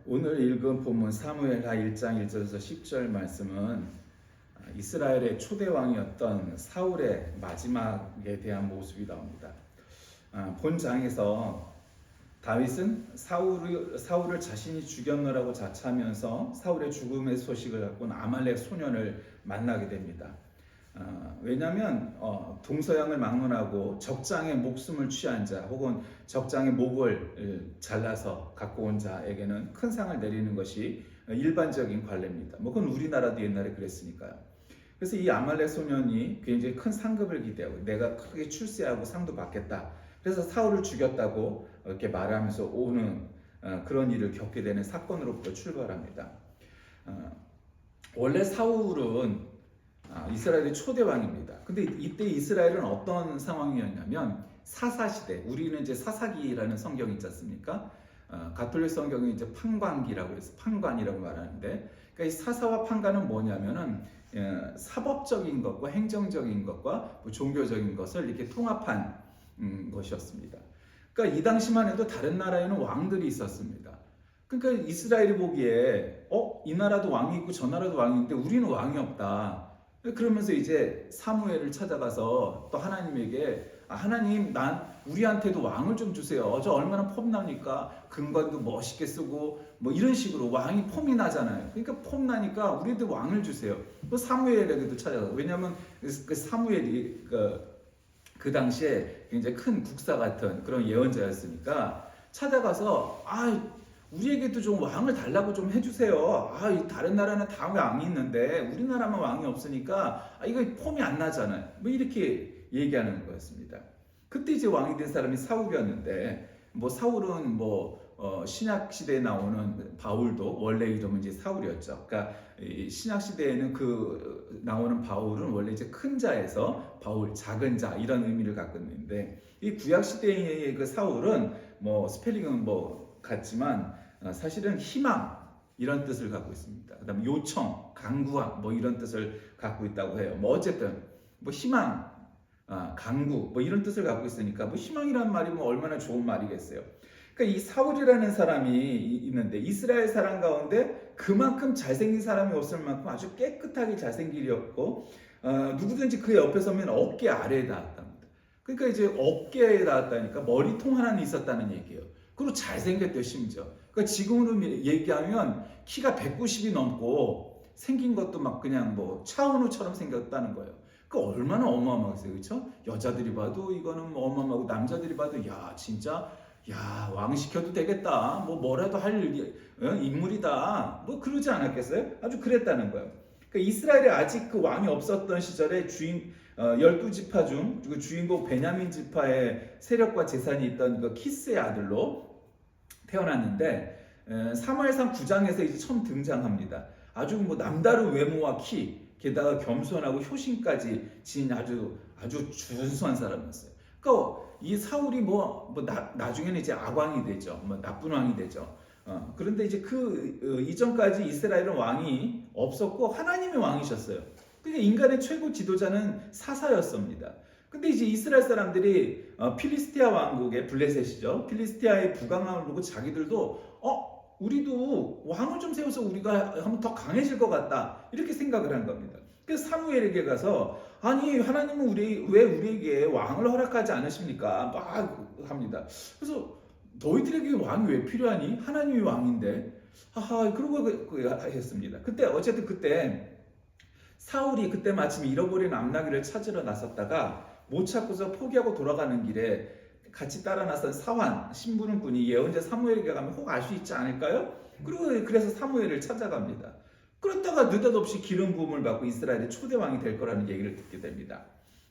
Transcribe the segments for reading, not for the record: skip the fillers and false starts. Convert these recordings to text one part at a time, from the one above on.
오늘 읽은 본문 사무엘하 1장 1절에서 10절 말씀은 이스라엘의 초대 왕이었던 사울의 마지막에 대한 모습이 나옵니다. 본 장에서 다윗은 사울을 자신이 죽였노라고 자처하면서 사울의 죽음의 소식을 갖고 온 아말렉 소년을 만나게 됩니다. 왜냐하면 동서양을 막론하고 적장의 목숨을 취한 자 혹은 적장의 목을 잘라서 갖고 온 자에게는 큰 상을 내리는 것이 일반적인 관례입니다. 그건 우리나라도 옛날에 그랬으니까요. 그래서 이 아말렉 소년이 굉장히 큰 상급을 기대하고 내가 크게 출세하고 상도 받겠다. 그래서 사울을 죽였다고 이렇게 말하면서 오는 그런 일을 겪게 되는 사건으로부터 출발합니다. 원래 사울은 이스라엘의 초대 왕입니다. 근데 이때 이스라엘은 어떤 상황이었냐면 사사시대, 우리는 이제 사사기라는 성경이 있지 않습니까? 가톨릭 성경이 이제 판관기라고 해서 판관이라고 말하는데, 그러니까 이 사사와 판관은 뭐냐면은 사법적인 것과 행정적인 것과 종교적인 것을 이렇게 통합한 것이었습니다. 그러니까 이 당시만 해도 다른 나라에는 왕들이 있었습니다. 그러니까 이스라엘이 보기에 이 나라도 왕이 있고 저 나라도 왕이 있는데 우리는 왕이 없다. 그러면서 이제 사무엘을 찾아가서 또 하나님에게 하나님, 우리한테도 왕을 좀 주세요. 저 얼마나 폼나니까 금관도 멋있게 쓰고 뭐 이런 식으로 왕이 폼이 나잖아요. 그러니까 폼 나니까 우리도 왕을 주세요. 또 사무엘에게도 찾아가고, 왜냐하면 그 사무엘이 그 당시에 굉장히 큰 국사 같은 그런 예언자였으니까 찾아가서 우리에게도 좀 왕을 달라고 좀 해주세요. 다른 나라는 다 왕이 있는데 우리나라만 왕이 없으니까 이거 폼이 안 나잖아요. 뭐 이렇게 얘기하는 거였습니다. 그때 이제 왕이 된 사람이 사울이었는데, 사울은 신약 시대에 나오는 바울도 원래 이름은 이제 사울이었죠. 그러니까 신약 시대에는 나오는 바울은 원래 이제 큰 자에서 바울, 작은 자 이런 의미를 갖고 있는데, 이 구약 시대의 그 사울은 스펠링은 같지만 사실은 희망 이런 뜻을 갖고 있습니다. 그다음에 요청, 강구함 이런 뜻을 갖고 있다고 해요. 어쨌든 희망, 강구 이런 뜻을 갖고 있으니까 희망이란 말이 얼마나 좋은 말이겠어요. 그러니까 이 사울이라는 사람이 있는데 이스라엘 사람 가운데 그만큼 잘생긴 사람이 없을 만큼 아주 깨끗하게 잘생기렸고 누구든지 그 옆에 서면 어깨 아래에 닿았답니다. 그러니까 이제 어깨에 닿았다니까 머리통 하나는 있었다는 얘기예요. 그리고 잘생겼대요, 심지어. 그러니까 지금으로 얘기하면 키가 190이 넘고 생긴 것도 그냥 차은우처럼 생겼다는 거예요. 얼마나 어마어마하겠어요, 그렇죠? 여자들이 봐도 이거는 어마어마하고 남자들이 봐도 진짜 왕 시켜도 되겠다. 뭐라도 할 인물이다. 그러지 않았겠어요? 아주 그랬다는 거예요. 그러니까 이스라엘에 아직 그 왕이 없었던 시절에 12지파 중 주인공 베냐민 지파의 세력과 재산이 있던 그 키스의 아들로 태어났는데, 사무엘상 9장에서 이제 처음 등장합니다. 아주 남다른 외모와 키, 게다가 겸손하고 효심까지 지닌 아주 준수한 사람이었어요. 그러니까 이 사울이 나중에는 이제 악왕이 되죠. 나쁜 왕이 되죠. 그런데 이제 이전까지 이스라엘은 왕이 없었고 하나님이 왕이셨어요. 그러니까 인간의 최고 지도자는 사사였습니다. 근데 이제 이스라엘 사람들이 필리스티아 왕국의 블레셋이죠. 필리스티아의 부강함을 보고 자기들도 우리도 왕을 좀 세워서 우리가 하면 더 강해질 것 같다. 이렇게 생각을 한 겁니다. 그래서 사무엘에게 가서 하나님은 왜 우리에게 왕을 허락하지 않으십니까? 막 합니다. 그래서 너희들에게 왕이 왜 필요하니? 하나님이 왕인데. 그러고 했습니다. 그때 사울이 그때 마침 잃어버린 암나귀를 찾으러 나섰다가 못 찾고서 포기하고 돌아가는 길에 같이 따라 나선 사환 심부름꾼이 예언자 사무엘에게 가면 혹 알 수 있지 않을까요? 그래서 사무엘을 찾아갑니다. 그러다가 느닷없이 기름 부음을 받고 이스라엘의 초대 왕이 될 거라는 얘기를 듣게 됩니다.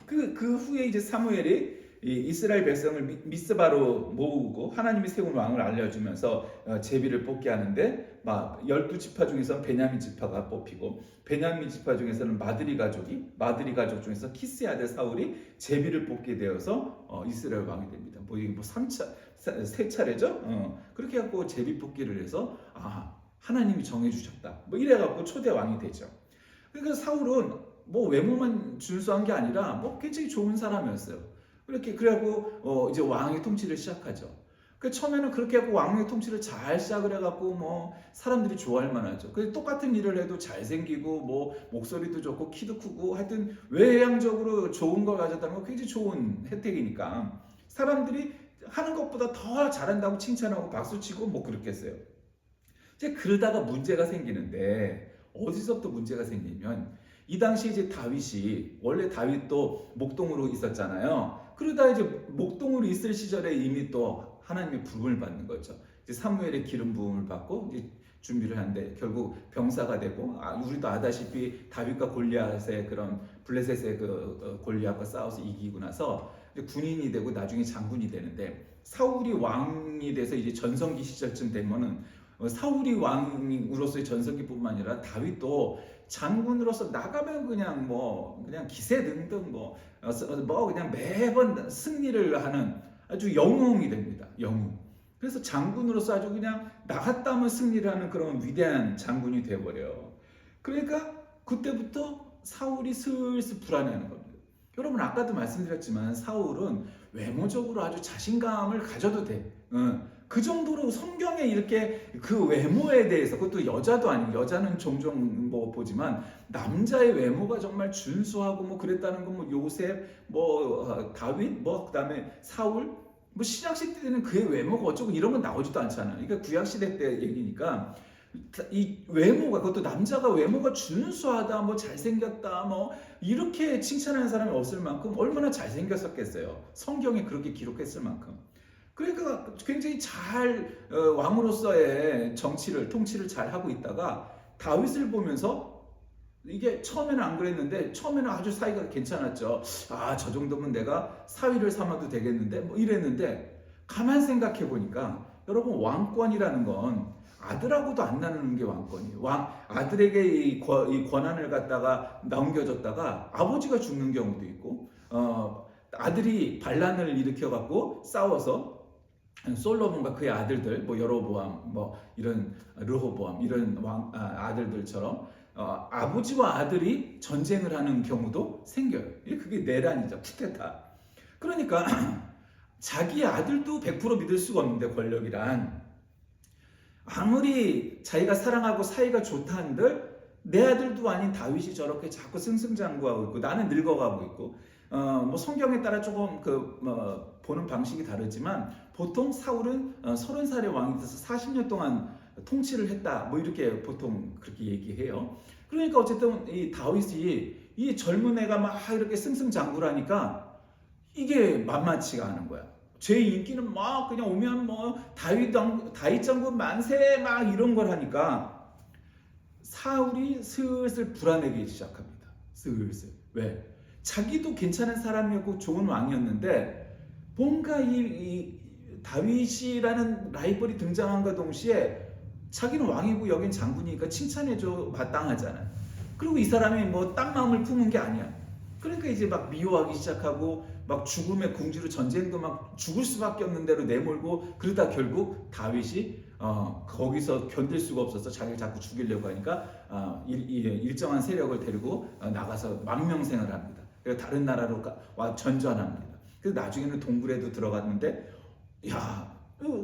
그 후에 이제 사무엘이 이스라엘 백성을 미스바로 모으고 하나님이 세운 왕을 알려주면서 제비를 뽑게 하는데 12지파 중에서는 베냐민 지파가 뽑히고, 베냐민 지파 중에서는 마드리 가족 중에서 키스의 아들 사울이 제비를 뽑게 되어서 이스라엘 왕이 됩니다. 세 차례죠? 그렇게 해갖고 제비 뽑기를 해서 하나님이 정해주셨다. 이래갖고 초대 왕이 되죠. 그러니까 사울은 외모만 준수한 게 아니라 굉장히 좋은 사람이었어요. 그래갖고 이제 왕의 통치를 시작하죠. 그 처음에는 그렇게 하고 왕의 통치를 잘 시작을 해갖고 뭐 사람들이 좋아할 만하죠. 그 똑같은 일을 해도 잘생기고 뭐 목소리도 좋고 키도 크고 하여튼 외향적으로 좋은 걸 가졌다는 건 굉장히 좋은 혜택이니까 사람들이 하는 것보다 더 잘한다고 칭찬하고 박수치고 뭐 그렇겠어요. 이제 그러다가 문제가 생기는데 어디서부터 문제가 생기면 이 당시 이제 다윗이 원래 다윗도 목동으로 있었잖아요. 그러다 이제 목동으로 있을 시절에 이미 또 하나님의 부름을 받는 거죠. 이제 사무엘의 기름 부음을 받고 이제 준비를 하는데 결국 병사가 되고 우리도 아다시피 다윗과 골리앗의 그런 블레셋의 그 골리앗과 싸워서 이기고 나서 이제 군인이 되고 나중에 장군이 되는데 사울이 왕이 돼서 이제 전성기 시절쯤 되면은 사울이 왕으로서의 전성기뿐만 아니라 다윗도 장군으로서 나가면 그냥 기세 등등 뭐 그냥 매번 승리를 하는 아주 영웅이 됩니다. 영웅. 그래서 장군으로서 아주 그냥 나갔다 하면 승리를 하는 그런 위대한 장군이 돼버려요. 그러니까 그때부터 사울이 슬슬 불안해하는 겁니다. 여러분 아까도 말씀드렸지만 사울은 외모적으로 아주 자신감을 가져도 돼. 그 정도로 성경에 이렇게 그 외모에 대해서 그것도 여자도 아니고 여자는 종종 뭐 보지만 남자의 외모가 정말 준수하고 뭐 그랬다는 건 뭐 요셉 뭐 다윗 뭐 그다음에 사울 뭐 신약 시대 때는 그의 외모가 어쩌고 이런 건 나오지도 않잖아요. 그러니까 구약 시대 때 얘기니까 이 외모가 그것도 남자가 외모가 준수하다 뭐 잘생겼다 뭐 이렇게 칭찬하는 사람이 없을 만큼 얼마나 잘생겼었겠어요. 성경에 그렇게 기록했을 만큼. 그러니까 굉장히 잘 왕으로서의 정치를 통치를 잘 하고 있다가 다윗을 보면서 이게 처음에는 안 그랬는데 처음에는 아주 사이가 괜찮았죠. 저 정도면 내가 사위를 삼아도 되겠는데 뭐 이랬는데 가만 생각해 보니까 여러분 왕권이라는 건 아들하고도 안 나누는 게 왕권이에요. 아들에게 이 권한을 갖다가 넘겨줬다가 아버지가 죽는 경우도 있고 아들이 반란을 일으켜 갖고 싸워서 솔로몬과 그의 아들들, 뭐 여로보암, 뭐 이런 르호보암 이런 아들들처럼 아버지와 아들이 전쟁을 하는 경우도 생겨요. 그게 내란이죠, 쿠데타. 그러니까 자기 아들도 100% 믿을 수가 없는데 권력이란 아무리 자기가 사랑하고 사이가 좋다 한들 내 아들도 아닌 다윗이 저렇게 자꾸 승승장구하고 있고 나는 늙어가고 있고 뭐 성경에 따라 조금 보는 방식이 다르지만 보통 사울은 30살의 왕이 돼서 40년 동안 통치를 했다 뭐 이렇게 보통 그렇게 얘기해요. 그러니까 어쨌든 이 다윗이 이 젊은 애가 막 이렇게 승승장구를 하니까 이게 만만치가 않은 거야. 제 인기는 막 그냥 오면 뭐 다윗 장군 만세 막 이런 걸 하니까 사울이 슬슬 불안해지기 시작합니다. 슬슬. 왜? 자기도 괜찮은 사람이었고 좋은 왕이었는데 뭔가 이 다윗이라는 라이벌이 등장한과 동시에 자기는 왕이고 여긴 장군이니까 칭찬해줘 마땅하잖아요. 그리고 이 사람이 뭐 딴 마음을 품은 게 아니야. 그러니까 이제 막 미워하기 시작하고 막 죽음의 궁지로 전쟁도 막 죽을 수밖에 없는 대로 내몰고 그러다 결국 다윗이 거기서 견딜 수가 없어서 자기를 자꾸 죽이려고 하니까 일정한 세력을 데리고 나가서 망명생을 합니다. 그래서 다른 나라로 전전합니다. 그래서 나중에는 동굴에도 들어갔는데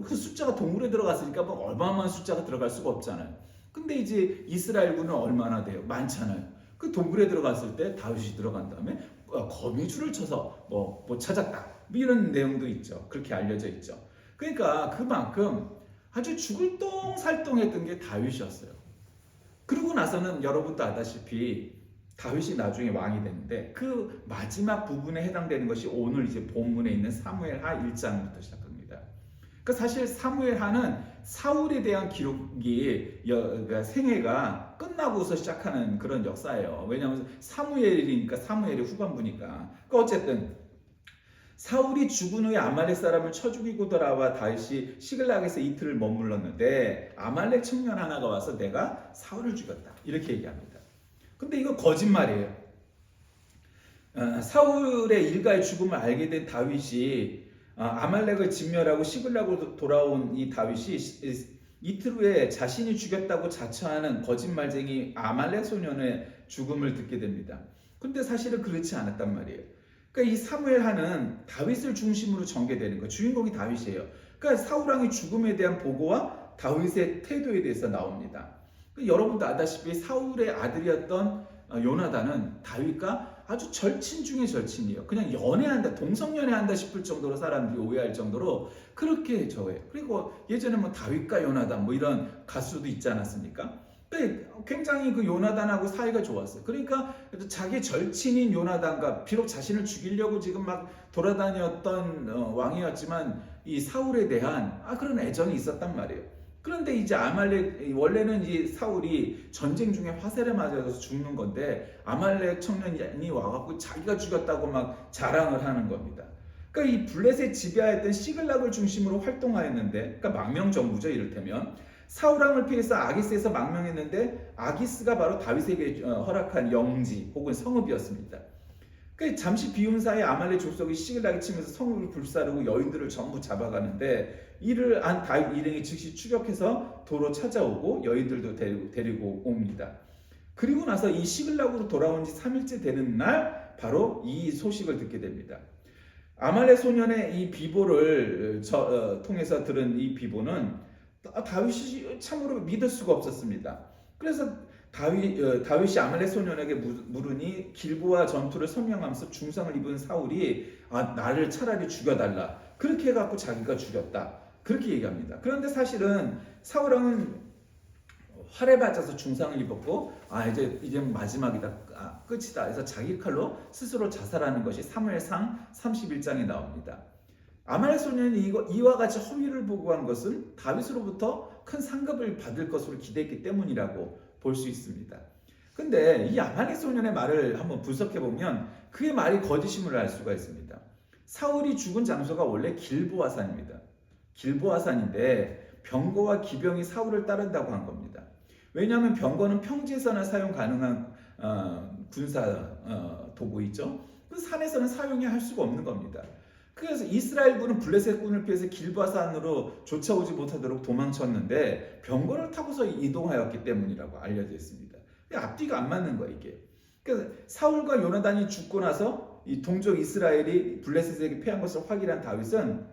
그 숫자가 동굴에 들어갔으니까 뭐 어마어마한 숫자가 들어갈 수가 없잖아요. 근데 이제 이스라엘군은 얼마나 돼요? 많잖아요. 그 동굴에 들어갔을 때 다윗이 들어간 다음에 거미줄을 쳐서 뭐 찾았다 이런 내용도 있죠. 그렇게 알려져 있죠. 그러니까 그만큼 아주 죽을 똥살똥했던 게 다윗이었어요. 그러고 나서는 여러분도 아다시피 다윗이 나중에 왕이 되는데 그 마지막 부분에 해당되는 것이 오늘 이제 본문에 있는 사무엘하 1장부터 시작합니다. 그러니까 사실 사무엘하는 사울에 대한 기록이 생애가 끝나고서 시작하는 그런 역사예요. 왜냐하면 사무엘이니까 사무엘의 후반부니까. 그러니까 어쨌든 사울이 죽은 후에 아말렉 사람을 쳐 죽이고 돌아와 다윗이 시글락에서 이틀을 머물렀는데 아말렉 청년 하나가 와서 내가 사울을 죽였다 이렇게 얘기합니다. 근데 이거 거짓말이에요. 사울의 일가의 죽음을 알게 된 다윗이 아말렉을 진멸하고 시글락으로 돌아온 이 다윗이 이틀 후에 자신이 죽였다고 자처하는 거짓말쟁이 아말렉 소년의 죽음을 듣게 됩니다. 근데 사실은 그렇지 않았단 말이에요. 그러니까 이 사무엘하는 다윗을 중심으로 전개되는 거예요. 주인공이 다윗이에요. 그러니까 사울 왕의 죽음에 대한 보고와 다윗의 태도에 대해서 나옵니다. 여러분도 아다시피 사울의 아들이었던 요나단은 다윗과 아주 절친 중에 절친이에요. 그냥 연애한다, 동성 연애한다 싶을 정도로 사람들이 오해할 정도로 그렇게 저해요. 그리고 예전에 뭐 다윗과 요나단 뭐 이런 가수도 있지 않았습니까? 굉장히 그 요나단하고 사이가 좋았어요. 그러니까 자기 절친인 요나단과 비록 자신을 죽이려고 지금 막 돌아다녔던 왕이었지만 이 사울에 대한 그런 애정이 있었단 말이에요. 그런데 이제 아말렉, 원래는 이 사울이 전쟁 중에 화살에 맞아서 죽는 건데 아말렉 청년이 와갖고 자기가 죽였다고 막 자랑을 하는 겁니다. 그러니까 이 블레셋 지배하였던 시글락을 중심으로 활동하였는데, 그러니까 망명 정부죠 이를테면. 사울왕을 피해서 아기스에서 망명했는데 아기스가 바로 다윗에게 허락한 영지 혹은 성읍이었습니다. 그러니까 잠시 비운 사이에 아말렉 족속이 시글락에 치면서 성읍을 불사르고 여인들을 전부 잡아가는데 이를 안 다윗 일행이 즉시 추격해서 도로 찾아오고 여인들도 데리고 옵니다. 그리고 나서 이 시글락으로 돌아온 지 3일째 되는 날 바로 이 소식을 듣게 됩니다. 아말렉 소년의 이 비보를 통해서 들은 이 비보는 다윗이 참으로 믿을 수가 없었습니다. 그래서 다윗이 아말렉 소년에게 물으니 길보아 전투를 선명하면서 중상을 입은 사울이 나를 차라리 죽여달라 그렇게 해갖고 자기가 죽였다 그렇게 얘기합니다. 그런데 사실은 사울왕은 활에 맞아서 중상을 입었고 이제 마지막이다, 끝이다 해서 자기 칼로 스스로 자살하는 것이 사무엘상 31장에 나옵니다. 아말렉 소년이 이와 같이 허위를 보고한 것은 다윗으로부터 큰 상급을 받을 것으로 기대했기 때문이라고 볼 수 있습니다. 근데 이 아말렉 소년의 말을 한번 분석해 보면 그의 말이 거짓임을 알 수가 있습니다. 사울이 죽은 장소가 원래 길보아산입니다. 길보아산인데 병거와 기병이 사울을 따른다고 한 겁니다. 왜냐하면 병거는 평지에서나 사용 가능한 군사 도구이죠. 그 산에서는 사용이 할 수가 없는 겁니다. 그래서 이스라엘군은 블레셋군을 피해서 길바산으로 쫓아오지 못하도록 도망쳤는데 병거를 타고서 이동하였기 때문이라고 알려져 있습니다. 앞뒤가 안 맞는 거예요 이게. 그래서 사울과 요나단이 죽고 나서 이 동족 이스라엘이 블레셋에게 패한 것을 확인한 다윗은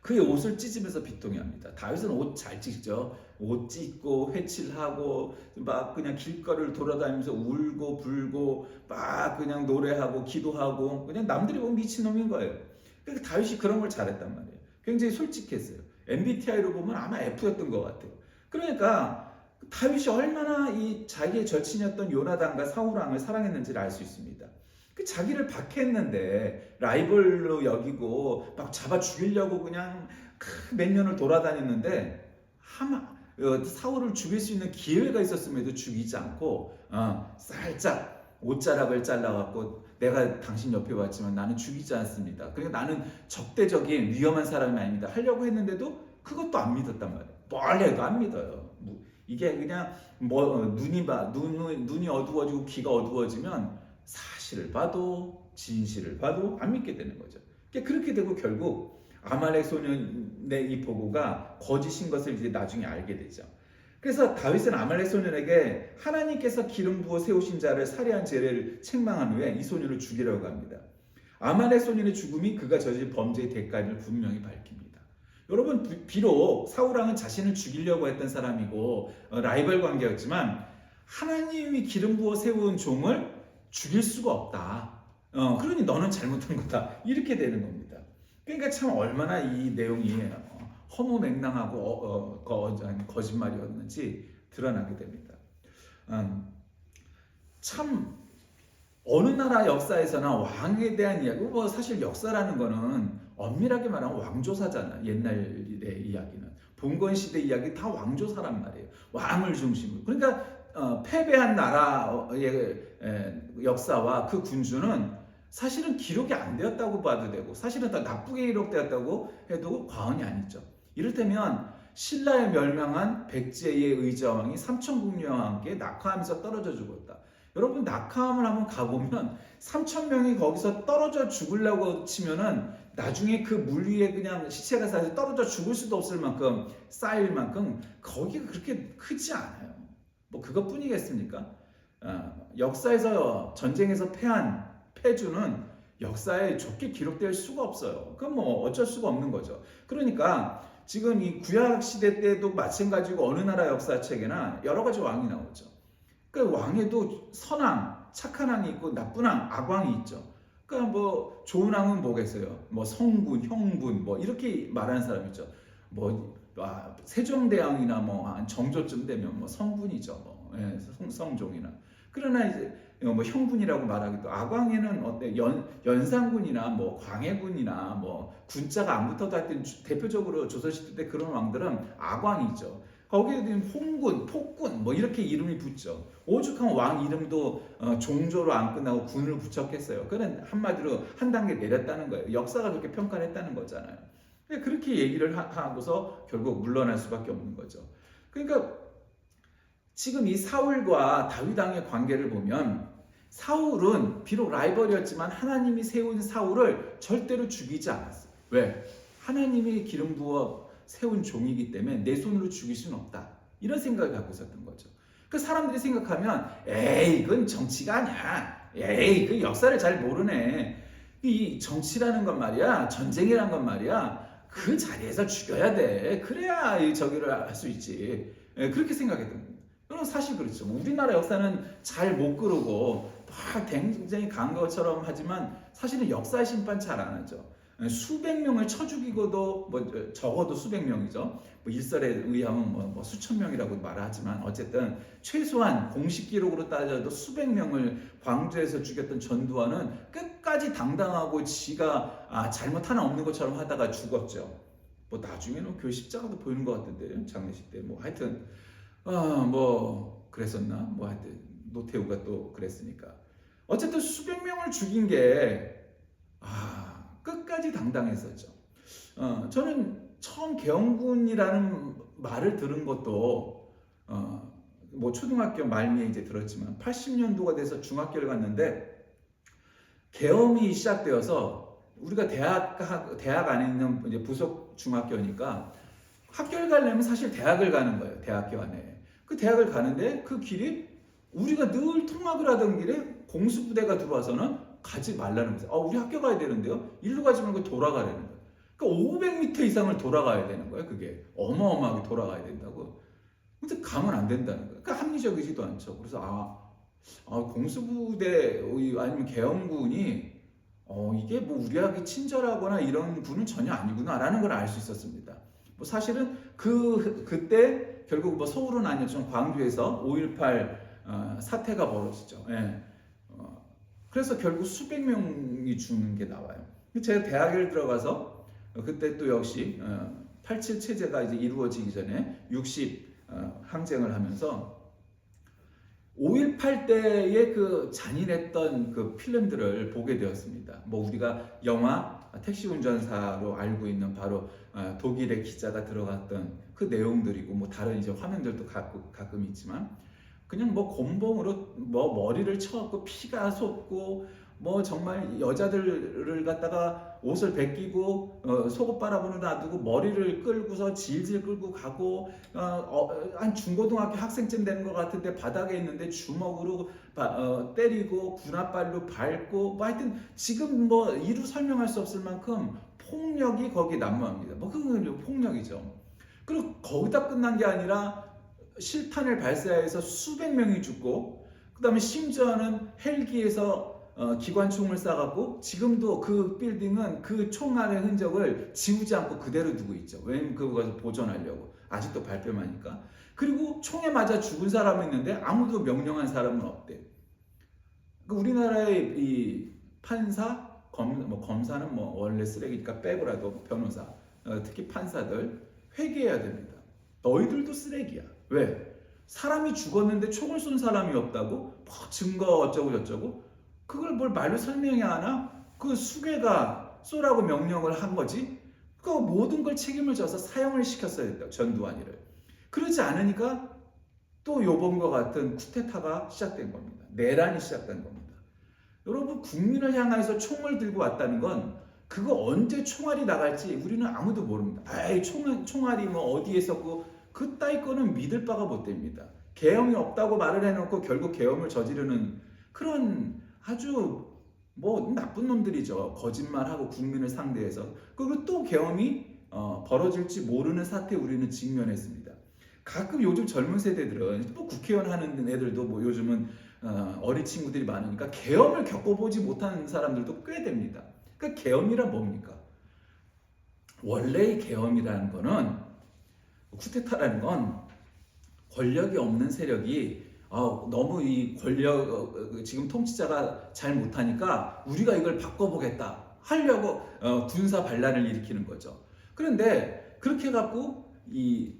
그의 옷을 찢으면서 비통해합니다. 다윗은 옷 잘 찢죠. 옷 찢고 회칠하고 막 그냥 길거리를 돌아다니면서 울고 불고 막 그냥 노래하고 기도하고 그냥 남들이 보면 미친놈인 거예요. 그러니까 다윗이 그런 걸 잘했단 말이에요. 굉장히 솔직했어요. MBTI로 보면 아마 F였던 것 같아요. 그러니까 다윗이 얼마나 이 자기의 절친이었던 요나단과 사울왕을 사랑했는지를 알 수 있습니다. 자기를 박해했는데 라이벌로 여기고 막 잡아 죽이려고 그냥 몇 년을 돌아다녔는데 사울을 죽일 수 있는 기회가 있었음에도 죽이지 않고 살짝 옷자락을 잘라갖고 내가 당신 옆에 왔지만 나는 죽이지 않습니다. 그러니까 나는 적대적인 위험한 사람이 아닙니다. 하려고 했는데도 그것도 안 믿었단 말이에요. 뭘 해도 안 믿어요. 이게 그냥 눈이 어두워지고 귀가 어두워지면 사실을 봐도 진실을 봐도 안 믿게 되는 거죠. 그렇게 되고 결국 아말렉 소년의 이 보고가 거짓인 것을 이제 나중에 알게 되죠. 그래서 다윗은 아말렉 소년에게 하나님께서 기름 부어 세우신 자를 살해한 죄를 책망한 후에 이 소년을 죽이려고 합니다. 아말렉 소년의 죽음이 그가 저질 범죄의 대가를 분명히 밝힙니다. 여러분, 비록 사울왕은 자신을 죽이려고 했던 사람이고 라이벌 관계였지만 하나님이 기름 부어 세운 종을 죽일 수가 없다. 그러니 너는 잘못한 거다. 이렇게 되는 겁니다. 그러니까 참 얼마나 이 내용이 허무맹랑하고 거짓말이었는지 드러나게 됩니다. 참 어느 나라 역사에서나 왕에 대한 이야기, 사실 역사라는 거는 엄밀하게 말하면 왕조사잖아. 옛날의 이야기는 봉건 시대 이야기 다 왕조사란 말이에요. 왕을 중심으로. 그러니까 패배한 나라의 역사와 그 군주는 사실은 기록이 안 되었다고 봐도 되고 사실은 다 나쁘게 기록되었다고 해도 과언이 아니죠. 이를테면 신라에 멸망한 백제의 의자왕이 삼천궁녀와 함께 낙하하면서 떨어져 죽었다. 여러분 낙하함을 한번 가보면 3,000명이 거기서 떨어져 죽으려고 치면은 나중에 그 물 위에 그냥 시체가 쌓여서 떨어져 죽을 수도 없을 만큼 쌓일 만큼 거기가 그렇게 크지 않아요. 뭐 그것뿐이겠습니까? 역사에서 전쟁에서 패한 패주는 역사에 좋게 기록될 수가 없어요. 그건 뭐 어쩔 수가 없는 거죠. 그러니까 지금 이 구약 시대 때도 마찬가지고 어느 나라 역사책에나 여러 가지 왕이 나오죠. 그 왕에도 선왕, 착한 왕이 있고 나쁜 왕, 악왕이 있죠. 그러니까 뭐 좋은 왕은 뭐겠어요? 뭐 성군, 형군 뭐 이렇게 말하는 사람 있죠. 뭐 세종대왕이나 뭐 정조쯤 되면 뭐 성군이죠. 뭐 예, 성종이나. 그러나 이제 뭐 형군이라고 말하기도 악왕에는 어때 연산군이나 뭐 광해군이나 뭐 군자가 안 붙어도 하여튼 대표적으로 조선시대 때 그런 왕들은 악왕이죠. 거기에 홍군, 폭군 뭐 이렇게 이름이 붙죠. 오죽하면 왕 이름도 종조로 안 끝나고 군을 붙였겠어요. 그는 한마디로 한 단계 내렸다는 거예요. 역사가 그렇게 평가를 했다는 거잖아요. 그렇게 얘기를 하고서 결국 물러날 수밖에 없는 거죠. 그러니까 지금 이 사울과 다윗 왕의 관계를 보면 사울은 비록 라이벌이었지만 하나님이 세운 사울을 절대로 죽이지 않았어요. 왜? 하나님이 기름 부어 세운 종이기 때문에 내 손으로 죽일 수는 없다. 이런 생각을 갖고 있었던 거죠. 그 사람들이 생각하면 에이 그건 정치가 아니야. 에이 그 역사를 잘 모르네. 이 정치라는 건 말이야. 전쟁이란 건 말이야. 그 자리에서 죽여야 돼. 그래야 이 저기를 할 수 있지. 그렇게 생각했던 겁니다. 그럼 사실 그렇죠. 우리나라 역사는 잘 못 그러고 막 굉장히 강한 것처럼 하지만 사실은 역사 심판 잘 안 하죠. 수백 명을 쳐 죽이고도 뭐 적어도 수백 명이죠. 뭐 일설에 의하면 뭐 수천 명이라고 말하지만 어쨌든 최소한 공식 기록으로 따져도 수백 명을 광주에서 죽였던 전두환은 끝까지 당당하고 지가 잘못 하나 없는 것처럼 하다가 죽었죠. 뭐 나중에는 교회 십자가도 보이는 것 같은데 장례식 때 뭐 하여튼 뭐 그랬었나 뭐 하여튼 노태우가 또 그랬으니까 어쨌든 수백 명을 죽인 게 끝까지 당당했었죠. 저는 처음 계엄군이라는 말을 들은 것도 뭐 초등학교 말미에 이제 들었지만 80년도가 돼서 중학교를 갔는데 계엄이 시작되어서 우리가 대학 안에 있는 이제 부속 중학교니까 학교를 가려면 사실 대학을 가는 거예요. 대학교 안에. 그 대학을 가는데 그 길이 우리가 늘 통학을 하던 길에 공수부대가 들어와서는 가지 말라는 거예요. 우리 학교 가야 되는데요. 일로 가지 말고 돌아가라는 거예요. 그러니까 500m 이상을 돌아가야 되는 거예요. 그게 어마어마하게 돌아가야 된다고. 근데 가면 안 된다는 거예요. 그러니까 합리적이지도 않죠. 그래서 공수부대 아니면 계엄군이 이게 뭐 우리에게 친절하거나 이런 군은 전혀 아니구나라는 걸 알 수 있었습니다. 뭐 사실은 그때 결국 뭐 서울은 아니었지만 광주에서 5.18 사태가 벌어지죠. 예. 그래서 결국 수백 명이 죽는 게 나와요. 제가 대학을 들어가서 그때 또 역시 87 체제가 이제 이루어지기 전에 60 항쟁을 하면서 5.18 때의 그 잔인했던 그 필름들을 보게 되었습니다. 뭐 우리가 영화 택시 운전사로 알고 있는 바로 독일의 기자가 들어갔던 그 내용들이고 뭐 다른 이제 화면들도 가끔 있지만 그냥 뭐 곤봉으로 뭐 머리를 쳐갖고 피가 솟고 뭐 정말 여자들을 갖다가 옷을 벗기고 속옷 빨아보는 놔두고 머리를 끌고서 질질 끌고 가고 한 중고등학교 학생쯤 되는 것 같은데 바닥에 있는데 주먹으로 때리고 군홧발로 밟고 뭐 하여튼 지금 뭐 이루 설명할 수 없을 만큼 폭력이 거기 난무합니다. 뭐 그건 폭력이죠. 그리고 거기다 끝난 게 아니라 실탄을 발사해서 수백 명이 죽고 그 다음에 심지어는 헬기에서 기관총을 쏴갖고 지금도 그 빌딩은 그 총알의 흔적을 지우지 않고 그대로 두고 있죠. 왜냐면 그걸 보존하려고. 아직도 발표하니까. 그리고 총에 맞아 죽은 사람이 있는데 아무도 명령한 사람은 없대. 우리나라의 이 판사, 검사는 뭐 원래 쓰레기니까 빼고라도 변호사, 특히 판사들 회개해야 됩니다. 너희들도 쓰레기야. 왜? 사람이 죽었는데 총을 쏜 사람이 없다고? 뭐 증거 어쩌고 저쩌고? 그걸 뭘 말로 설명해야 하나? 그 수괴가 쏘라고 명령을 한 거지? 그 모든 걸 책임을 져서 사형을 시켰어야 했다. 전두환이를. 그러지 않으니까 또 요번과 같은 쿠데타가 시작된 겁니다. 내란이 시작된 겁니다. 여러분 국민을 향해서 총을 들고 왔다는 건 그거 언제 총알이 나갈지 우리는 아무도 모릅니다. 총알이 뭐 어디에 있었고 그따위 거는 믿을 바가 못 됩니다. 계엄이 없다고 말을 해놓고 결국 계엄을 저지르는 그런 아주 뭐 나쁜 놈들이죠. 거짓말하고 국민을 상대해서. 그리고 또 계엄이 벌어질지 모르는 사태에 우리는 직면했습니다. 가끔 요즘 젊은 세대들은 뭐 국회의원 하는 애들도 뭐 요즘은 어린 친구들이 많으니까 계엄을 겪어보지 못한 사람들도 꽤 됩니다. 그러니까 계엄이란 뭡니까? 원래의 계엄이라는 거는, 쿠데타라는 건 권력이 없는 세력이 너무 이 권력 지금 통치자가 잘 못하니까 우리가 이걸 바꿔보겠다 하려고 군사 반란을 일으키는 거죠. 그런데 그렇게 갖고 이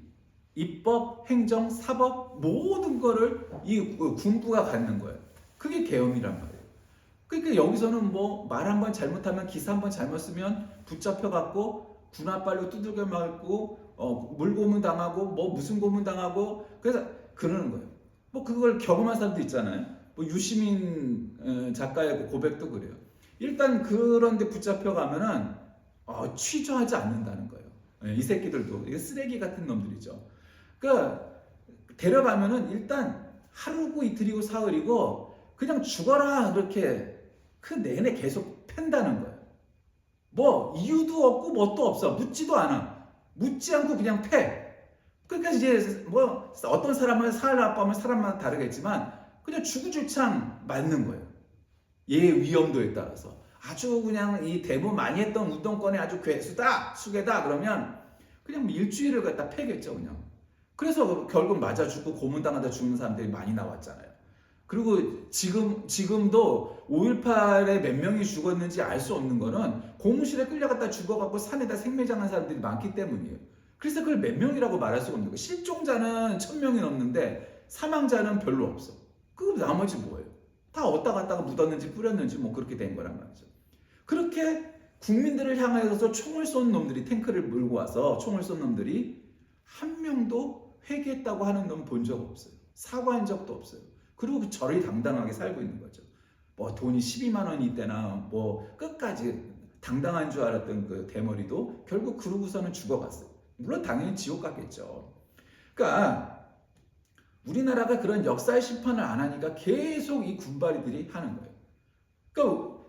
입법, 행정, 사법 모든 거를 이 군부가 갖는 거예요. 그게 계엄이란 말이에요. 그러니까 여기서는 뭐 말 한 번 잘못하면, 기사 한 번 잘못 쓰면 붙잡혀 갖고 군홧발로 두들겨 맞고 물고문 당하고 뭐 무슨 고문 당하고, 그래서 그러는 거예요. 뭐 그걸 경험한 사람도 있잖아요. 뭐 유시민 작가의 고백도 그래요. 일단 그런데 붙잡혀 가면은 취조하지 않는다는 거예요. 이 새끼들도 이게 쓰레기 같은 놈들이죠. 그러니까 데려가면은 일단 하루고 이틀이고 사흘이고 그냥 죽어라 그렇게 그 내내 계속 팬다는 거예요. 뭐 이유도 없고 뭣도 없어. 묻지도 않아. 묻지 않고 그냥 패. 그러니까 이제 뭐 어떤 사람은 사흘 아빠면 사람마다 다르겠지만 그냥 주구장창 맞는 거예요. 얘의 위험도에 따라서. 아주 그냥 이 데모 많이 했던 운동권에 아주 괴수다, 수괴다 그러면 그냥 뭐 일주일을 갖다 패겠죠 그냥. 그래서 결국 맞아 죽고 고문당하다 죽는 사람들이 많이 나왔잖아요. 그리고 지금도 5.18에 몇 명이 죽었는지 알 수 없는 거는 고무실에 끌려갔다 죽어갖고 산에다 생매장한 사람들이 많기 때문이에요. 그래서 그걸 몇 명이라고 말할 수가 없는 거예요. 실종자는 1000명이 넘는데 사망자는 별로 없어. 그 나머지 뭐예요? 다 어디다 갔다가 묻었는지 뿌렸는지 뭐 그렇게 된 거란 말이죠. 그렇게 국민들을 향해서 총을 쏜 놈들이, 탱크를 몰고 와서 총을 쏜 놈들이 한 명도 회개했다고 하는 놈 본 적 없어요. 사과한 적도 없어요. 그리고 절이 당당하게 살고 있는 거죠. 뭐 돈이 12만 원이 있대나 뭐 끝까지 당당한 줄 알았던 그 대머리도 결국 그러고서는 죽어갔어요. 물론 당연히 지옥 갔겠죠. 그러니까 우리나라가 그런 역사의 심판을 안 하니까 계속 이 군바리들이 하는 거예요. 그러니까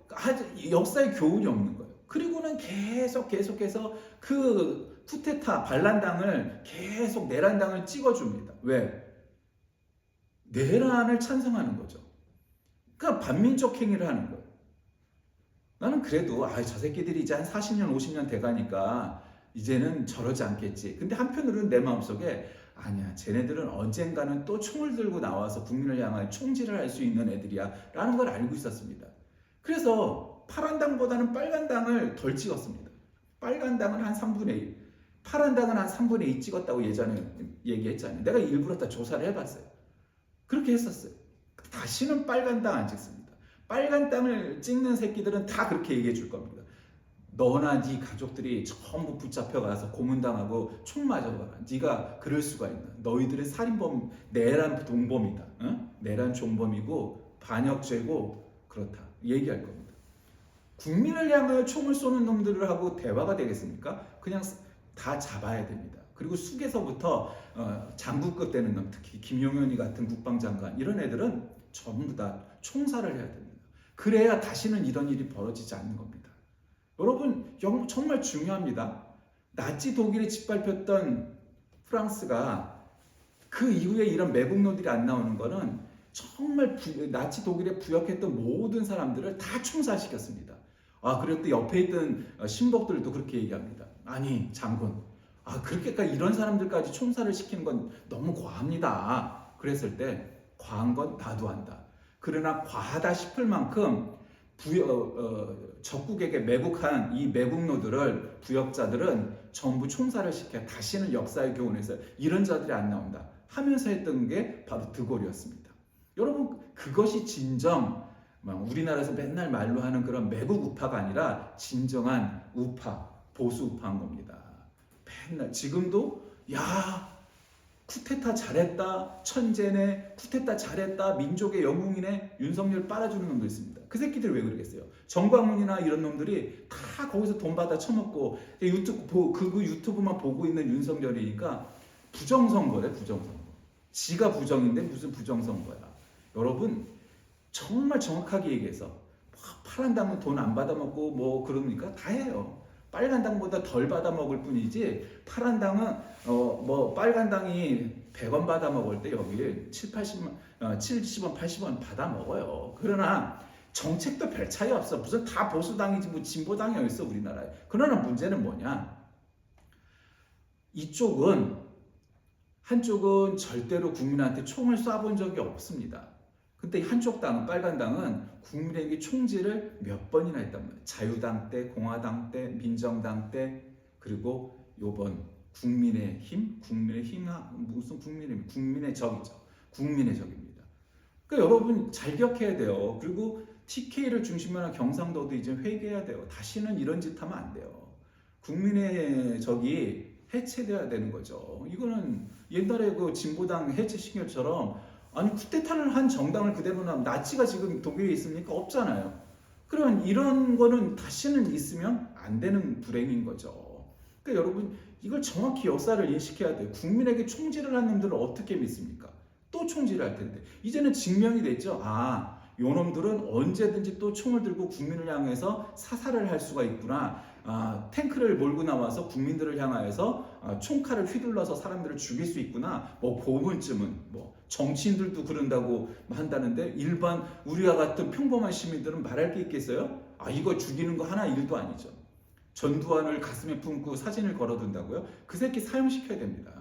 역사의 교훈이 없는 거예요. 그리고는 계속해서 그 쿠데타 반란당을 계속 내란당을 찍어줍니다. 왜? 내란을 찬성하는 거죠. 그러니까 반민족 행위를 하는 거예요. 나는 그래도 저 새끼들이 이제 한 40년 50년 돼가니까 이제는 저러지 않겠지. 근데 한편으로는 내 마음속에 아니야, 쟤네들은 언젠가는 또 총을 들고 나와서 국민을 향하여 총질을 할 수 있는 애들이야 라는 걸 알고 있었습니다. 그래서 파란 당보다는 빨간 당을 덜 찍었습니다. 빨간 당은 한 3분의 1, 파란 당은 한 3분의 2 찍었다고 예전에 얘기했잖아요. 내가 일부러 다 조사를 해봤어요. 그렇게 했었어요. 다시는 빨간 땅 안 찍습니다. 빨간 땅을 찍는 새끼들은 다 그렇게 얘기해 줄 겁니다. 너나 네 가족들이 전부 붙잡혀가서 고문당하고 총 맞아봐라. 네가 그럴 수가 있나. 너희들은 살인범, 내란 동범이다. 응? 내란 종범이고 반역죄고 그렇다. 얘기할 겁니다. 국민을 향하여 총을 쏘는 놈들을 하고 대화가 되겠습니까? 그냥 다 잡아야 됩니다. 그리고 숙에서부터 장군급 되는 놈, 특히 김용현이 같은 국방장관 이런 애들은 전부 다 총살을 해야 됩니다. 그래야 다시는 이런 일이 벌어지지 않는 겁니다. 여러분 정말 중요합니다. 나치 독일이 짓밟혔던 프랑스가 그 이후에 이런 매국노들이 안 나오는 거는 정말 나치 독일에 부역했던 모든 사람들을 다 총살시켰습니다. 그리고 또 옆에 있던 신복들도 그렇게 얘기합니다. 아니 장군, 그렇게까지 이런 사람들까지 총살을 시키는 건 너무 과합니다. 그랬을 때 과한 건 나도 한다. 그러나 과하다 싶을 만큼 적국에게 매국한 이 매국노들을, 부역자들은 전부 총살을 시켜 다시는 역사의 교훈에서 이런 자들이 안 나온다 하면서 했던 게 바로 드골이었습니다. 여러분 그것이 진정 우리나라에서 맨날 말로 하는 그런 매국 우파가 아니라 진정한 우파, 보수 우파인 겁니다. 맨날 지금도 쿠데타 잘했다, 천재네, 쿠데타 잘했다, 민족의 영웅이네, 윤석열 빨아주는 놈도 있습니다. 그 새끼들 왜 그러겠어요? 정광훈이나 이런 놈들이 다 거기서 돈 받아 처먹고 그 유튜브만 보고 있는 윤석열이니까 부정선거래, 부정선거. 지가 부정인데 무슨 부정선거야. 여러분 정말 정확하게 얘기해서 파란 당은 돈 안 받아먹고 뭐 그러니까 다 해요. 빨간 당보다 덜 받아먹을 뿐이지 파란 당은 뭐 빨간 당이 100원 받아먹을 때 여기 70원 80원 받아먹어요. 그러나 정책도 별 차이 없어. 무슨 다 보수당이지 뭐 진보당이 어딨어 우리나라에. 그러나 문제는 뭐냐, 한쪽은 절대로 국민한테 총을 쏴본 적이 없습니다. 근데 한쪽 당은, 빨간 당은 국민에게 총질을 몇 번이나 했단 말이에요. 자유당 때, 공화당 때, 민정당 때, 그리고 요번 국민의힘, 무슨 국민의 적이죠. 국민의 적입니다. 그러니까 여러분 잘 기억해야 돼요. 그리고 TK를 중심으로 한 경상도도 이제 회개해야 돼요. 다시는 이런 짓 하면 안 돼요. 국민의 적이 해체돼야 되는 거죠. 이거는 옛날에 그 진보당 해체시킨 것처럼, 아니 쿠데타를 한 정당을 그대로 놔면 나치가 지금 독일에 있습니까? 없잖아요. 그러면 이런 거는 다시는 있으면 안 되는 불행인 거죠. 그러니까 여러분 이걸 정확히 역사를 인식해야 돼요. 국민에게 총질을 한 놈들은 어떻게 믿습니까? 또 총질할 텐데. 이제는 증명이 됐죠. 아, 요놈들은 언제든지 또 총을 들고 국민을 향해서 사살을 할 수가 있구나. 아, 탱크를 몰고 나와서 국민들을 향하여서 총칼을 휘둘러서 사람들을 죽일 수 있구나. 뭐 보문쯤은 뭐 정치인들도 그런다고 한다는데 일반 우리와 같은 평범한 시민들은 말할 게 있겠어요? 아, 이거 죽이는 거 하나 일도 아니죠. 전두환을 가슴에 품고 사진을 걸어둔다고요? 그 새끼 사형시켜야 됩니다.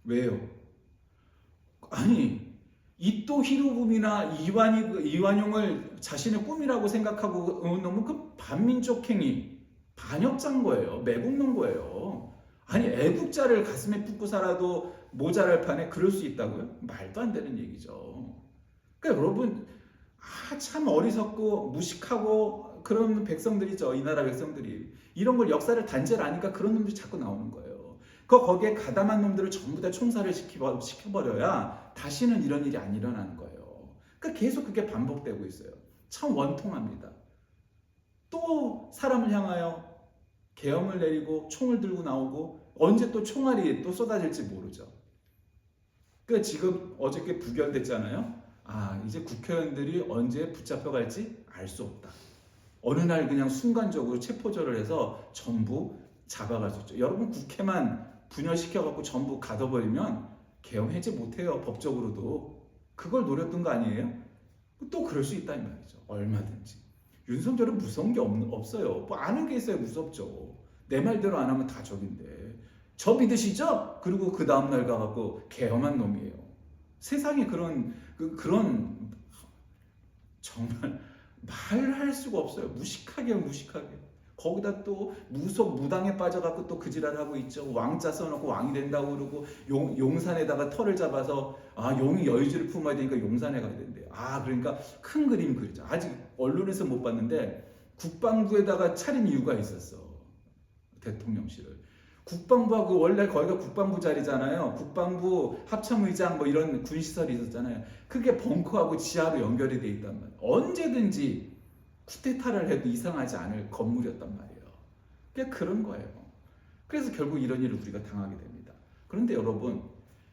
왜요? 아니, 이토 히로부미나 이완용을 자신의 꿈이라고 생각하고 놓으면 그 반민족 행위, 반역자인 거예요. 매국노인 거예요. 아니, 애국자를 가슴에 품고 살아도 모자랄 판에 그럴 수 있다고요? 말도 안 되는 얘기죠. 그러니까 여러분, 참 어리석고 무식하고 그런 백성들이죠. 이 나라 백성들이. 이런 걸 역사를 단죄를 아니까 그런 놈들이 자꾸 나오는 거예요. 거기에 가담한 놈들을 전부 다 총살을 시켜버려야 다시는 이런 일이 안 일어나는 거예요. 그러니까 계속 그게 반복되고 있어요. 참 원통합니다. 또 사람을 향하여 계엄을 내리고 총을 들고 나오고 언제 또 총알이 또 쏟아질지 모르죠. 그러니까 지금 어저께 부결됐잖아요. 아, 이제 국회의원들이 언제 붙잡혀갈지 알 수 없다. 어느 날 그냥 순간적으로 체포절을 해서 전부 잡아갈 수 있죠. 여러분 국회만 분열시켜갖고 전부 가둬버리면 계엄 해제 못해요. 법적으로도. 그걸 노렸던 거 아니에요? 또 그럴 수 있다는 말이죠. 얼마든지. 윤석열은 무서운 게 없어요. 뭐 아는 게 있어야 무섭죠. 내 말대로 안 하면 다 적인데. 저 믿으시죠? 그리고 그 다음날 가갖고 계엄한 놈이에요. 세상에 그런 정말 말할 수가 없어요. 무식하게. 거기다 또 무당에 빠져갖고 또 그 지랄 하고 있죠. 왕자 써놓고 왕이 된다고 그러고 용산에다가 털을 잡아서 용이 여의주를 품어야 되니까 용산에 가야 된대요. 그러니까 큰 그림 그리죠. 아직 언론에서 못 봤는데 국방부에다가 차린 이유가 있었어. 대통령실을. 국방부하고 원래 거기가 국방부 자리잖아요. 국방부 합참의장 뭐 이런 군시설이 있었잖아요. 그게 벙커하고 지하로 연결이 돼 있단 말이에요. 언제든지 쿠데타를 해도 이상하지 않을 건물이었단 말이에요. 그게 그런 거예요. 그래서 결국 이런 일을 우리가 당하게 됩니다. 그런데 여러분,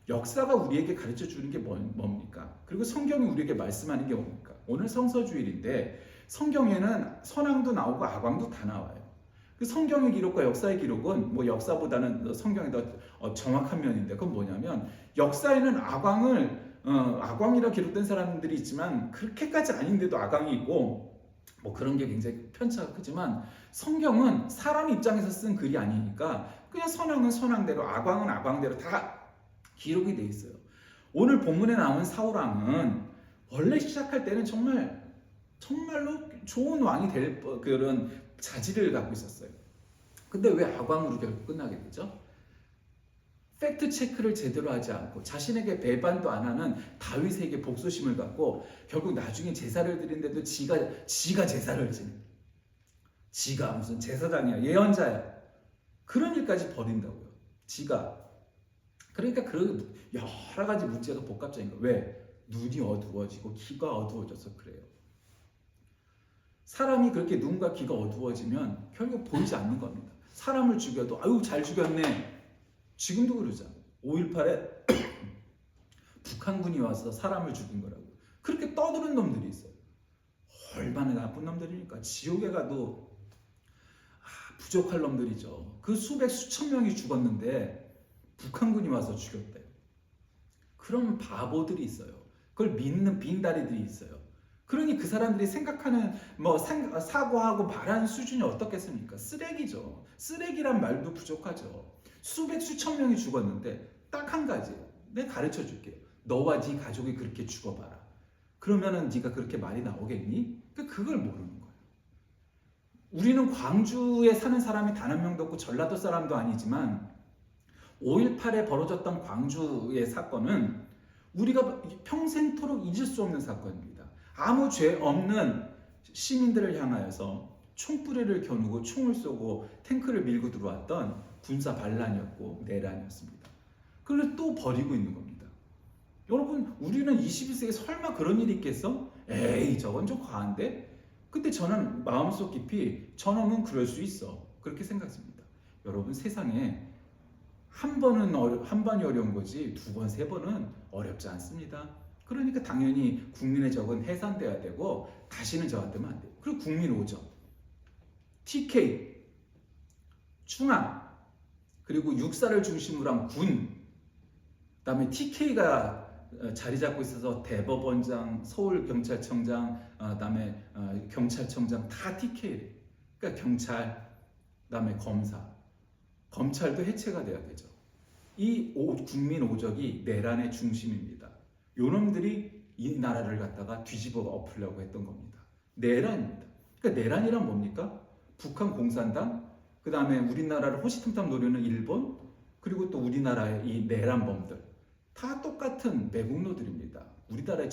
역사가 우리에게 가르쳐 주는 게 뭡니까? 그리고 성경이 우리에게 말씀하는 게 뭡니까? 오늘 성서주일인데 성경에는 선왕도 나오고 악왕도 다 나와요. 그 성경의 기록과 역사의 기록은 뭐 역사보다는 성경이 더 정확한 면인데, 그건 뭐냐면 역사에는 악왕이라 기록된 사람들이 있지만 그렇게까지 아닌데도 악왕이 있고 뭐 그런 게 굉장히 편차가 크지만 성경은 사람 입장에서 쓴 글이 아니니까 그냥 선왕은 선왕대로 악왕은 악왕대로 다 기록이 돼 있어요. 오늘 본문에 나온 사울왕은 원래 시작할 때는 정말로 좋은 왕이 될 그런 자질을 갖고 있었어요. 근데 왜 악왕으로 결국 끝나게 되죠? 팩트 체크를 제대로 하지 않고 자신에게 배반도 안 하는 다윗에게 복수심을 갖고 결국 나중에 제사를 드리는데도 지가 제사를 지내. 지가 무슨 제사장이야, 예언자야. 그런 일까지 벌인다고요. 지가. 그러니까 그 여러 가지 문제가 복합적인 거예요. 왜? 눈이 어두워지고 귀가 어두워져서 그래요. 사람이 그렇게 눈과 귀가 어두워지면 결국 보이지 않는 겁니다. 사람을 죽여도 아유 잘 죽였네. 지금도 그러잖아. 5.18에 북한군이 와서 사람을 죽인 거라고. 그렇게 떠드는 놈들이 있어요. 얼마나 나쁜 놈들이니까. 지옥에 가도 부족할 놈들이죠. 그 수백 수천 명이 죽었는데 북한군이 와서 죽였대. 그런 바보들이 있어요. 그걸 믿는 빈다리들이 있어요. 그러니 그 사람들이 생각하는 사고하고 말하는 수준이 어떻겠습니까? 쓰레기죠. 쓰레기란 말도 부족하죠. 수백 수천 명이 죽었는데 딱 한 가지 내가 가르쳐 줄게요. 너와 네 가족이 그렇게 죽어봐라. 그러면은 네가 그렇게 말이 나오겠니? 그걸 모르는 거예요. 우리는 광주에 사는 사람이 단 한 명도 없고 전라도 사람도 아니지만 5.18에 벌어졌던 광주의 사건은 우리가 평생토록 잊을 수 없는 사건입니다. 아무 죄 없는 시민들을 향하여서 총뿌리를 겨누고 총을 쏘고 탱크를 밀고 들어왔던 군사 반란이었고 내란이었습니다. 그걸 또 버리고 있는 겁니다. 여러분, 우리는 21세기에 설마 그런 일이 있겠어? 에이, 저건 좀 과한데? 근데 저는 마음속 깊이 저놈은 그럴 수 있어, 그렇게 생각합니다. 여러분, 세상에 한 번이 어려운 거지 두 번, 세 번은 어렵지 않습니다. 그러니까 당연히 국민의 적은 해산돼야 되고 다시는 저한테면 안 돼요. 그리고 국민 5점, TK, 충암, 그리고 육사를 중심으로 한 군, 그다음에 TK가 자리 잡고 있어서 대법원장, 서울경찰청장, 그다음에 경찰청장 다 TK래. 그러니까 경찰, 그다음에 검찰도 해체가 돼야 되죠. 이 국민 오적이 내란의 중심입니다. 요놈들이 이 나라를 갖다가 뒤집어 엎으려고 했던 겁니다. 내란입니다. 그러니까 내란이란 뭡니까? 북한 공산당, 그 다음에 우리나라를 호시탐탐 노리는 일본, 그리고 또 우리나라의 이 내란범들, 다 똑같은 매국노들입니다. 우리나라의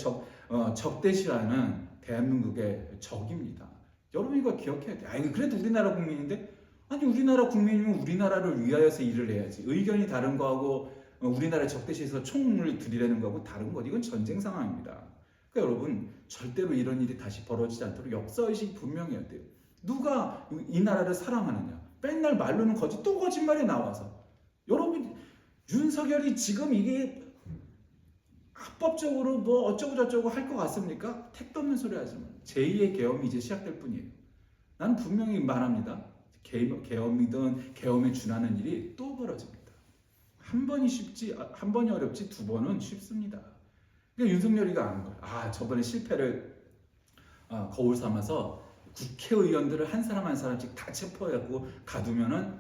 적대시라는 대한민국의 적입니다. 여러분 이거 기억해야 돼요. 아니, 그래도 우리나라 국민인데, 아니 우리나라 국민이면 우리나라를 위하여서 일을 해야지. 의견이 다른 거하고 우리나라 적대시에서 총을 들이대는 거하고 다른 것, 이건 전쟁 상황입니다. 그러니까 여러분, 절대로 이런 일이 다시 벌어지지 않도록 역사의식이 분명해야 돼요. 누가 이 나라를 사랑하느냐? 맨날 말로는 또 거짓말이 나와서. 여러분, 윤석열이 지금 이게 합법적으로 뭐 어쩌고 저쩌고 할 것 같습니까? 택도 없는 소리 하지만 제2의 계엄이 이제 시작될 뿐이에요. 나는 분명히 말합니다. 계엄이든 계엄에 준하는 일이 또 벌어집니다. 한 번이 어렵지 두 번은 쉽습니다. 그러니까 윤석열이가 아는 거예요. 저번에 실패를 거울 삼아서 국회의원들을 한 사람 한 사람씩 다 체포해갖고 가두면은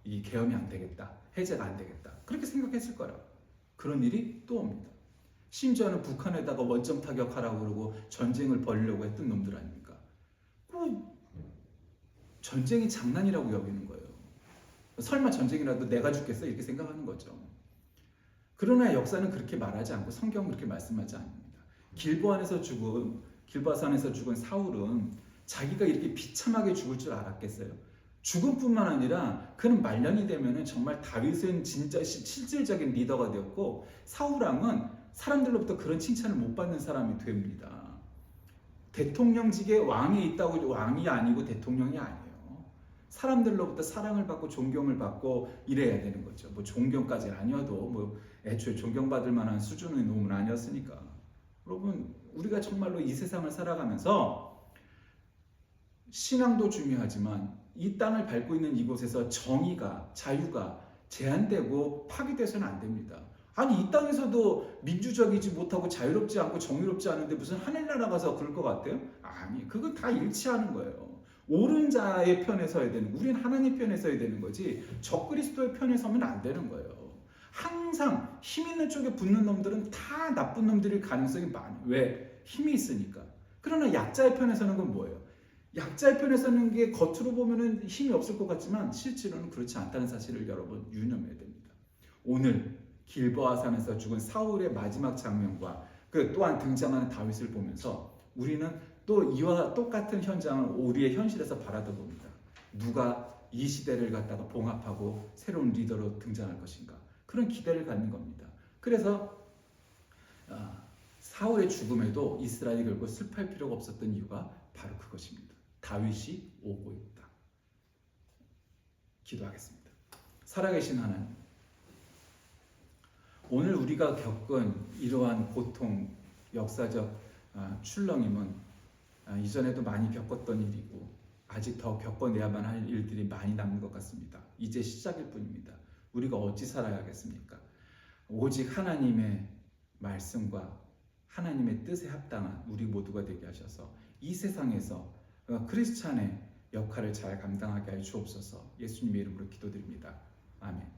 이 계엄이 안 되겠다, 해제가 안 되겠다, 그렇게 생각했을 거라고. 그런 일이 또 옵니다. 심지어는 북한에다가 원점 타격하라고 그러고 전쟁을 벌이려고 했던 놈들 아닙니까? 전쟁이 장난이라고 여기는 거예요. 설마 전쟁이라도 내가 죽겠어? 이렇게 생각하는 거죠. 그러나 역사는 그렇게 말하지 않고 성경은 그렇게 말씀하지 않습니다. 길보아산에서 죽은 사울은 자기가 이렇게 비참하게 죽을 줄 알았겠어요? 죽음뿐만 아니라 그는 말년이 되면은 정말 다윗은 진짜 실질적인 리더가 되었고, 사울왕은 사람들로부터 그런 칭찬을 못 받는 사람이 됩니다. 대통령직에 왕이 있다고 왕이 아니고 대통령이 아니에요. 사람들로부터 사랑을 받고 존경을 받고 이래야 되는 거죠. 뭐 존경까지 아니어도 뭐 애초에 존경받을 만한 수준의 놈은 아니었으니까. 여러분, 우리가 정말로 이 세상을 살아가면서 신앙도 중요하지만 이 땅을 밟고 있는 이곳에서 정의가, 자유가 제한되고 파괴돼서는 안 됩니다. 아니, 이 땅에서도 민주적이지 못하고 자유롭지 않고 정의롭지 않은데 무슨 하늘나라 가서 그럴 것 같아요? 아니, 그건 다 일치하는 거예요. 옳은 자의 편에 서야 되는, 우리는 하나님 편에 서야 되는 거지 적그리스도의 편에 서면 안 되는 거예요. 항상 힘 있는 쪽에 붙는 놈들은 다 나쁜 놈들일 가능성이 많아요. 왜? 힘이 있으니까. 그러나 약자의 편에 서는 건 뭐예요? 약자의 편에 서는 게 겉으로 보면은 힘이 없을 것 같지만 실제로는 그렇지 않다는 사실을 여러분 유념해야 됩니다. 오늘 길보아산에서 죽은 사울의 마지막 장면과 그 또한 등장하는 다윗을 보면서 우리는 또 이와 똑같은 현장을 우리의 현실에서 바라다 봅니다. 누가 이 시대를 갖다가 봉합하고 새로운 리더로 등장할 것인가, 그런 기대를 갖는 겁니다. 그래서 사울의 죽음에도 이스라엘이 결국 슬퍼할 필요가 없었던 이유가 바로 그것입니다. 다윗이 오고 있다. 기도하겠습니다. 살아계신 하나님, 오늘 우리가 겪은 이러한 고통, 역사적 출렁임은 이전에도 많이 겪었던 일이고 아직 더 겪어내야만 할 일들이 많이 남은 것 같습니다. 이제 시작일 뿐입니다. 우리가 어찌 살아야겠습니까? 오직 하나님의 말씀과 하나님의 뜻에 합당한 우리 모두가 되게 하셔서 이 세상에서 크리스찬의 역할을 잘 감당하게 하여 주옵소서. 예수님의 이름으로 기도드립니다. 아멘.